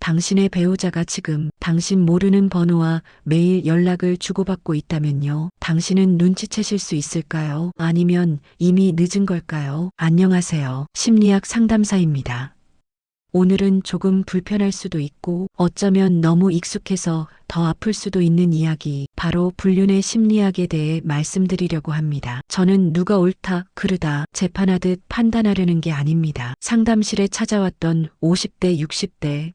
당신의 배우자가 지금 당신 모르는 번호와 매일 연락을 주고받고 있다면요. 당신은 눈치채실 수 있을까요? 아니면 이미 늦은 걸까요? 안녕하세요. 심리학 상담사입니다. 오늘은 조금 불편할 수도 있고 어쩌면 너무 익숙해서 더 아플 수도 있는 이야기, 바로 불륜의 심리학에 대해 말씀드리려고 합니다. 저는 누가 옳다, 그르다 재판하듯 판단하려는 게 아닙니다. 상담실에 찾아왔던 50대, 60대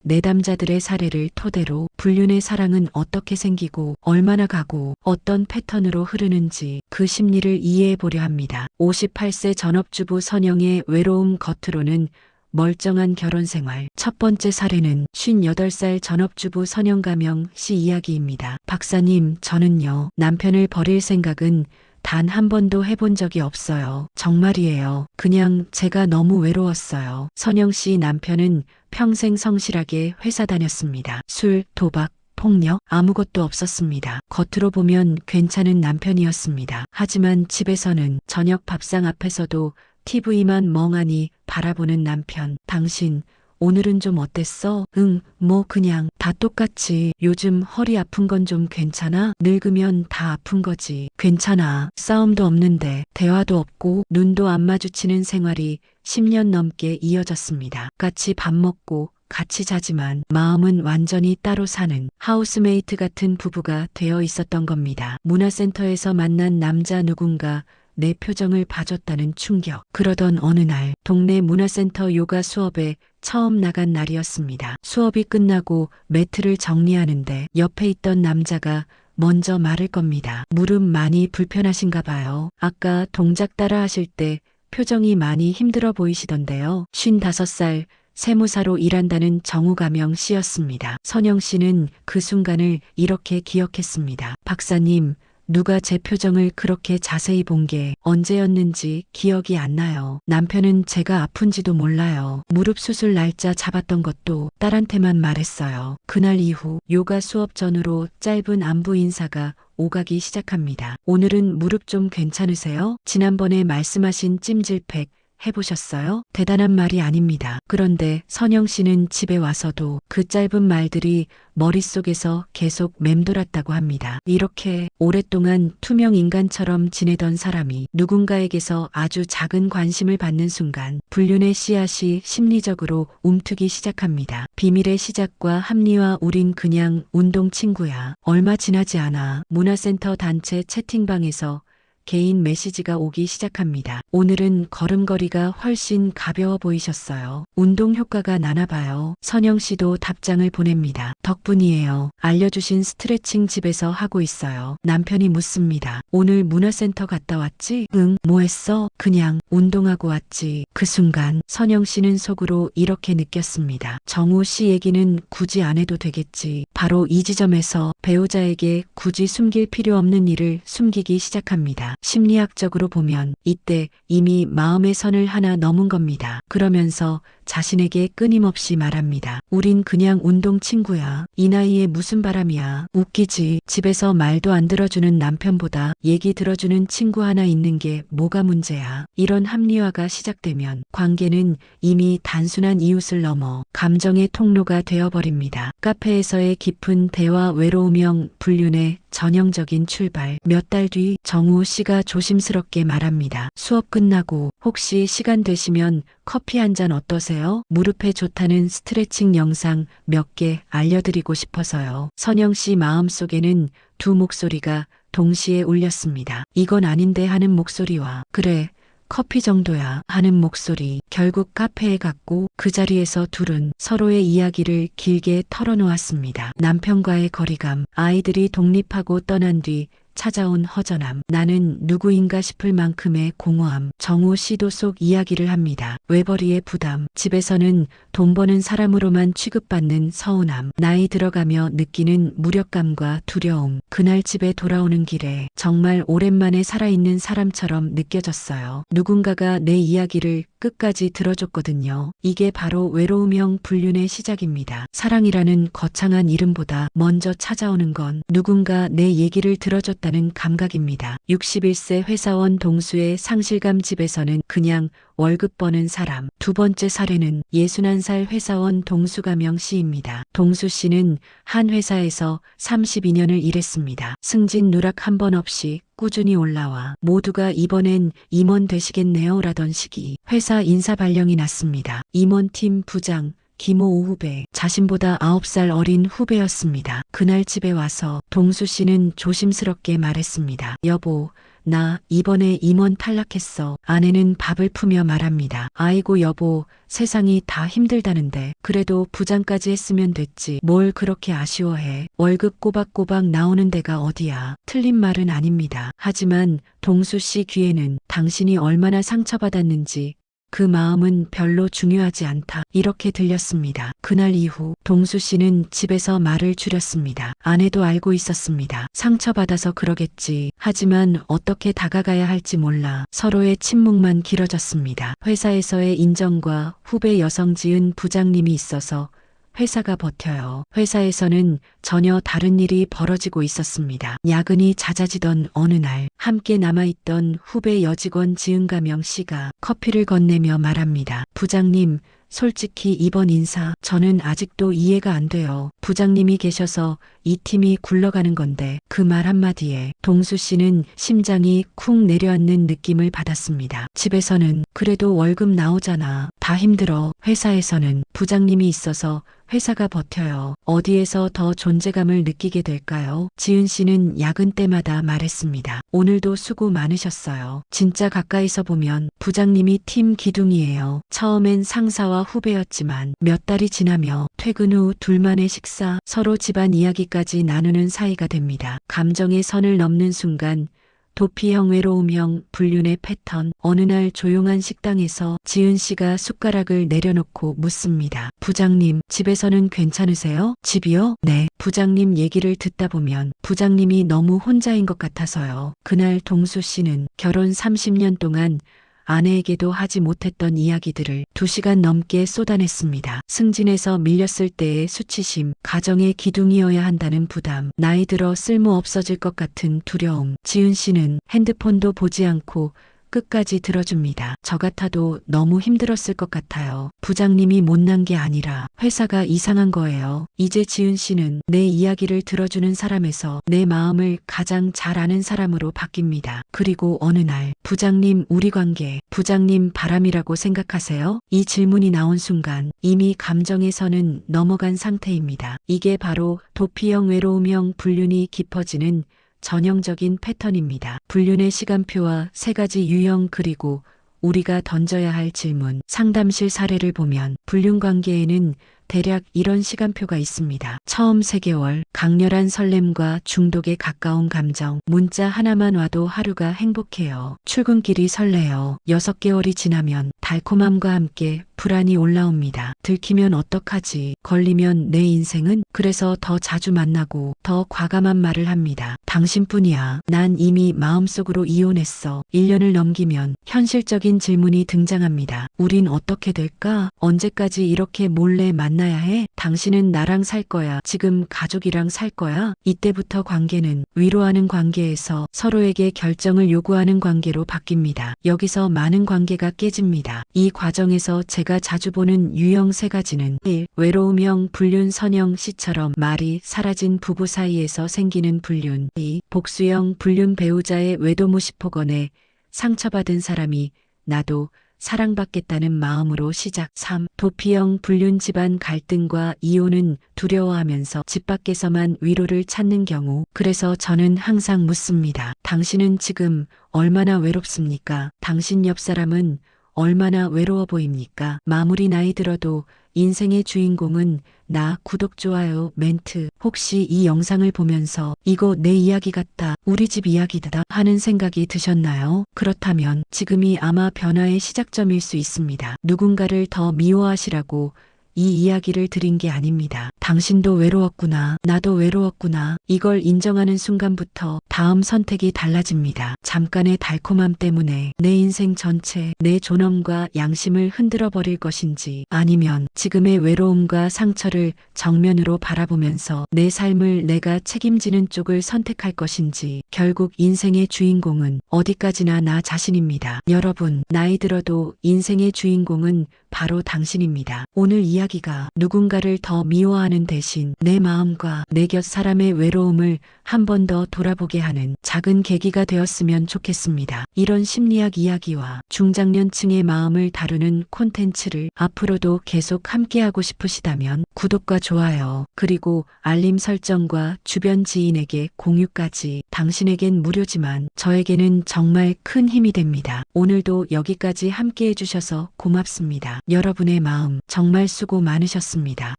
내담자들의 사례를 토대로 불륜의 사랑은 어떻게 생기고 얼마나 가고 어떤 패턴으로 흐르는지 그 심리를 이해해 보려 합니다. 58세 전업주부 선영의 외로움, 겉으로는 멀쩡한 결혼생활. 첫 번째 사례는 58살 전업주부 선영가명 씨 이야기입니다. 박사님, 저는요, 남편을 버릴 생각은 단 한 번도 해본 적이 없어요. 정말이에요. 그냥 제가 너무 외로웠어요. 선영 씨 남편은 평생 성실하게 회사 다녔습니다. 술, 도박, 폭력, 아무것도 없었습니다. 겉으로 보면 괜찮은 남편이었습니다. 하지만 집에서는 저녁 밥상 앞에서도 TV만 멍하니 바라보는 남편. 당신, 오늘은 좀 어땠어? 응, 뭐 그냥 다 똑같지. 요즘 허리 아픈 건 좀 괜찮아? 늙으면 다 아픈 거지. 괜찮아. 싸움도 없는데, 대화도 없고, 눈도 안 마주치는 생활이 10년 넘게 이어졌습니다. 같이 밥 먹고, 같이 자지만 마음은 완전히 따로 사는 하우스메이트 같은 부부가 되어 있었던 겁니다. 문화센터에서 만난 남자 누군가 내 표정을 봐줬다는 충격. 그러던 어느 날 동네 문화센터 요가 수업에 처음 나간 날이었습니다. 수업이 끝나고 매트를 정리하는데 옆에 있던 남자가 먼저 말을 겁니다. 무릎 많이 불편하신가 봐요. 아까 동작 따라 하실 때 표정이 많이 힘들어 보이시던데요. 55살 세무사로 일한다는 정우가명 씨였습니다. 선영 씨는 그 순간을 이렇게 기억했습니다. 박사님, 누가 제 표정을 그렇게 자세히 본 게 언제였는지 기억이 안 나요. 남편은 제가 아픈지도 몰라요. 무릎 수술 날짜 잡았던 것도 딸한테만 말했어요. 그날 이후 요가 수업 전후로 짧은 안부 인사가 오가기 시작합니다. 오늘은 무릎 좀 괜찮으세요? 지난번에 말씀하신 찜질팩 해보셨어요? 대단한 말이 아닙니다. 그런데 선영 씨는 집에 와서도 그 짧은 말들이 머릿속에서 계속 맴돌았다고 합니다. 이렇게 오랫동안 투명 인간처럼 지내던 사람이 누군가에게서 아주 작은 관심을 받는 순간 불륜의 씨앗이 심리적으로 움트기 시작합니다. 비밀의 시작과 합리화. 우린 그냥 운동 친구야. 얼마 지나지 않아 문화센터 단체 채팅방에서 개인 메시지가 오기 시작합니다. 오늘은 걸음걸이가 훨씬 가벼워 보이셨어요. 운동 효과가 나나 봐요. 선영 씨도 답장을 보냅니다. 덕분이에요. 알려주신 스트레칭 집에서 하고 있어요. 남편이 묻습니다. 오늘 문화센터 갔다 왔지? 응, 뭐 했어? 그냥 운동하고 왔지. 그 순간 선영 씨는 속으로 이렇게 느꼈습니다. 정우 씨 얘기는 굳이 안 해도 되겠지. 바로 이 지점에서 배우자에게 굳이 숨길 필요 없는 일을 숨기기 시작합니다. 심리학적으로 보면 이때 이미 마음의 선을 하나 넘은 겁니다. 그러면서 자신에게 끊임없이 말합니다. 우린 그냥 운동 친구야. 이 나이에 무슨 바람이야. 웃기지. 집에서 말도 안 들어주는 남편보다 얘기 들어주는 친구 하나 있는 게 뭐가 문제야. 이런 합리화가 시작되면 관계는 이미 단순한 이웃을 넘어 감정의 통로가 되어버립니다. 카페에서의 깊은 대화, 외로움형 불륜의 전형적인 출발. 몇 달 뒤 정우 씨가 조심스럽게 말합니다. 수업 끝나고 혹시 시간 되시면 커피 한 잔 어떠세요? 무릎에 좋다는 스트레칭 영상 몇 개 알려드리고 싶어서요. 선영 씨 마음속에는 두 목소리가 동시에 울렸습니다. 이건 아닌데 하는 목소리와 그래, 커피 정도야 하는 목소리. 결국 카페에 갔고 그 자리에서 둘은 서로의 이야기를 길게 털어놓았습니다. 남편과의 거리감, 아이들이 독립하고 떠난 뒤 찾아온 허전함, 나는 누구인가 싶을 만큼의 공허함. 정우 씨도 속 이야기를 합니다. 외벌이의 부담, 집에서는 돈 버는 사람으로만 취급받는 서운함, 나이 들어가며 느끼는 무력감과 두려움. 그날 집에 돌아오는 길에 정말 오랜만에 살아있는 사람처럼 느껴졌어요. 누군가가 내 이야기를 끝까지 들어줬거든요. 이게 바로 외로움형 불륜의 시작입니다. 사랑이라는 거창한 이름보다 먼저 찾아오는 건 누군가 내 얘기를 들어줬다는 살아왔다는 감각입니다. 61세 회사원 동수의 상실감 집에서는 그냥 월급 버는 사람. 두 번째 사례는 61살 회사원 동수가명 씨입니다. 동수 씨는 한 회사에서 32년을 일했습니다. 승진 누락 한 번 없이 꾸준히 올라와 모두가 이번엔 임원 되시겠네요 라던 시기 회사 인사 발령이 났습니다. 임원팀 부장 김호 후배, 자신보다 9살 어린 후배였습니다. 그날 집에 와서 동수 씨는 조심스럽게 말했습니다. 여보, 나 이번에 임원 탈락했어. 아내는 밥을 푸며 말합니다. 아이고 여보, 세상이 다 힘들다는데 그래도 부장까지 했으면 됐지. 뭘 그렇게 아쉬워해. 월급 꼬박꼬박 나오는 데가 어디야. 틀린 말은 아닙니다. 하지만 동수 씨 귀에는 당신이 얼마나 상처받았는지 그 마음은 별로 중요하지 않다. 이렇게 들렸습니다. 그날 이후 동수 씨는 집에서 말을 줄였습니다. 아내도 알고 있었습니다. 상처받아서 그러겠지. 하지만 어떻게 다가가야 할지 몰라 서로의 침묵만 길어졌습니다. 회사에서의 인정과 후배 여성 지은 부장님이 있어서 회사가 버텨요. 회사에서는 전혀 다른 일이 벌어지고 있었습니다. 야근이 잦아지던 어느 날 함께 남아있던 후배 여직원 지은가명 씨가 커피를 건네며 말합니다. 부장님, 솔직히 이번 인사 저는 아직도 이해가 안 돼요. 부장님이 계셔서 이 팀이 굴러가는 건데 그 말 한마디에 동수 씨는 심장이 쿵 내려앉는 느낌을 받았습니다. 집에서는 그래도 월급 나오잖아. 다 힘들어. 회사에서는 부장님이 있어서 회사가 버텨요. 어디에서 더 존재감을 느끼게 될까요? 지은 씨는 야근 때마다 말했습니다. 오늘도 수고 많으셨어요. 진짜 가까이서 보면 부장님이 팀 기둥이에요. 처음엔 상사와 후배였지만 몇 달이 지나며 퇴근 후 둘만의 식사, 서로 집안 이야기까지 나누는 사이가 됩니다. 감정의 선을 넘는 순간 도피형, 외로움형, 불륜의 패턴. 어느 날 조용한 식당에서 지은 씨가 숟가락을 내려놓고 묻습니다. 부장님, 집에서는 괜찮으세요? 집이요? 네. 부장님 얘기를 듣다 보면 부장님이 너무 혼자인 것 같아서요. 그날 동수 씨는 결혼 30년 동안 아내에게도 하지 못했던 이야기들을 2시간 넘게 쏟아냈습니다. 승진해서 밀렸을 때의 수치심, 가정의 기둥이어야 한다는 부담, 나이 들어 쓸모 없어질 것 같은 두려움. 지은 씨는 핸드폰도 보지 않고 끝까지 들어줍니다. 저 같아도 너무 힘들었을 것 같아요. 부장님이 못난 게 아니라 회사가 이상한 거예요. 이제 지은 씨는 내 이야기를 들어주는 사람에서 내 마음을 가장 잘 아는 사람으로 바뀝니다. 그리고 어느 날 부장님, 우리 관계 부장님 바람이라고 생각하세요? 이 질문이 나온 순간 이미 감정의 선은 넘어간 상태입니다. 이게 바로 도피형, 외로움형, 불륜이 깊어지는 전형적인 패턴입니다. 불륜의 시간표와 3가지 유형, 그리고 우리가 던져야 할 질문. 상담실 사례를 보면 불륜 관계에는 대략 이런 시간표가 있습니다. 처음 3개월, 강렬한 설렘과 중독에 가까운 감정. 문자 하나만 와도 하루가 행복해요. 출근길이 설레요. 6개월이 지나면 달콤함과 함께 불안이 올라옵니다. 들키면 어떡하지? 걸리면 내 인생은? 그래서 더 자주 만나고 더 과감한 말을 합니다. 당신뿐이야. 난 이미 마음속으로 이혼했어. 1년을 넘기면 현실적인 질문이 등장합니다. 우린 어떻게 될까? 언제까지 이렇게 몰래 만나야 해? 당신은 나랑 살 거야. 지금 가족이랑 살 거야? 이때부터 관계는 위로하는 관계에서 서로에게 결정을 요구하는 관계로 바뀝니다. 여기서 많은 관계가 깨집니다. 이 과정에서 제가 자주 보는 유형 3가지는 1. 외로움형, 불륜, 선형 씨처럼 말이 사라진 부부 사이에서 생기는 불륜. 2. 복수형, 불륜, 배우자의 외도무시 폭언에 상처받은 사람이 나도 사랑받겠다는 마음으로 시작. 3. 도피형, 불륜, 집안 갈등과 이혼은 두려워하면서 집 밖에서만 위로를 찾는 경우. 그래서 저는 항상 묻습니다. 당신은 지금 얼마나 외롭습니까? 당신 옆 사람은 얼마나 외로워 보입니까? 마무리. 나이 들어도 인생의 주인공은 나. 구독, 좋아요, 멘트. 혹시 이 영상을 보면서 이거 내 이야기 같다, 우리 집 이야기다 하는 생각이 드셨나요? 그렇다면 지금이 아마 변화의 시작점일 수 있습니다. 누군가를 더 미워하시라고 이 이야기를 드린 게 아닙니다. 당신도 외로웠구나. 나도 외로웠구나. 이걸 인정하는 순간부터 다음 선택이 달라집니다. 잠깐의 달콤함 때문에 내 인생 전체, 내 존엄과 양심을 흔들어 버릴 것인지, 아니면 지금의 외로움과 상처를 정면으로 바라보면서 내 삶을 내가 책임지는 쪽을 선택할 것인지. 결국 인생의 주인공은 어디까지나 나 자신입니다. 여러분, 나이 들어도 인생의 주인공은 바로 당신입니다. 오늘 이야기가 누군가를 더 미워하는 대신 내 마음과 내 곁 사람의 외로움을 한 번 더 돌아보게 하는 작은 계기가 되었으면 좋겠습니다. 이런 심리학 이야기와 중장년층의 마음을 다루는 콘텐츠를 앞으로도 계속 함께하고 싶으시다면 구독과 좋아요, 그리고 알림 설정과 주변 지인에게 공유까지. 당신에겐 무료지만 저에게는 정말 큰 힘이 됩니다. 오늘도 여기까지 함께해 주셔서 고맙습니다. 여러분의 마음 정말 수고 많으셨습니다.